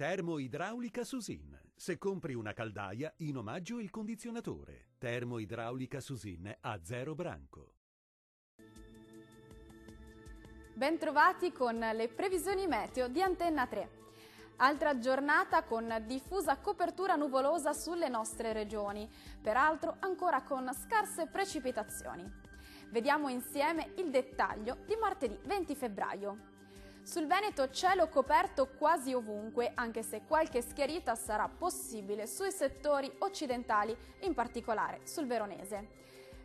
Termoidraulica Susin. Se compri una caldaia, in omaggio il condizionatore. Termoidraulica Susin a 0 branco. Bentrovati con le previsioni meteo di Antenna 3. Altra giornata con diffusa copertura nuvolosa sulle nostre regioni, peraltro ancora con scarse precipitazioni. Vediamo insieme il dettaglio di martedì 20 febbraio. Sul Veneto cielo coperto quasi ovunque, anche se qualche schiarita sarà possibile sui settori occidentali, in particolare sul Veronese.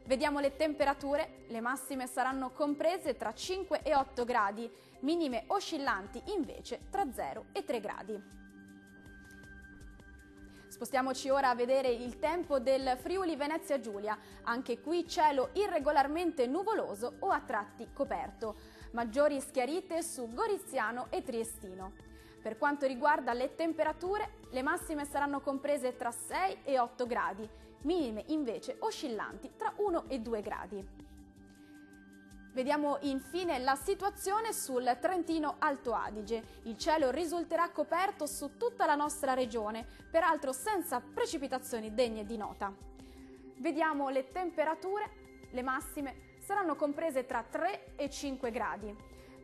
Vediamo le temperature, le massime saranno comprese tra 5 e 8 gradi, minime oscillanti invece tra 0 e 3 gradi. Spostiamoci ora a vedere il tempo del Friuli Venezia Giulia, anche qui cielo irregolarmente nuvoloso o a tratti coperto. Maggiori schiarite su Goriziano e Triestino. Per quanto riguarda le temperature, le massime saranno comprese tra 6 e 8 gradi, minime invece oscillanti tra 1 e 2 gradi. Vediamo infine la situazione sul Trentino Alto Adige. Il cielo risulterà coperto su tutta la nostra regione, peraltro senza precipitazioni degne di nota. Vediamo le temperature, le massime saranno comprese tra 3 e 5 gradi.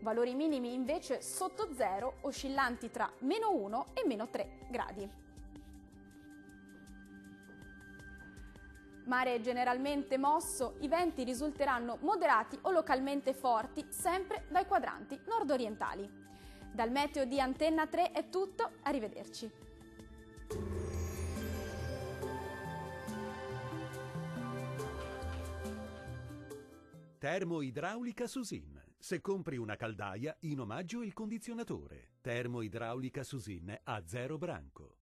Valori minimi invece sotto zero, oscillanti tra -1 e -3 gradi. Mare generalmente mosso, i venti risulteranno moderati o localmente forti, sempre dai quadranti nord-orientali. Dal meteo di Antenna 3 è tutto, arrivederci. Termoidraulica Susin. Se compri una caldaia, in omaggio il condizionatore. Termoidraulica Susin a 0 branco.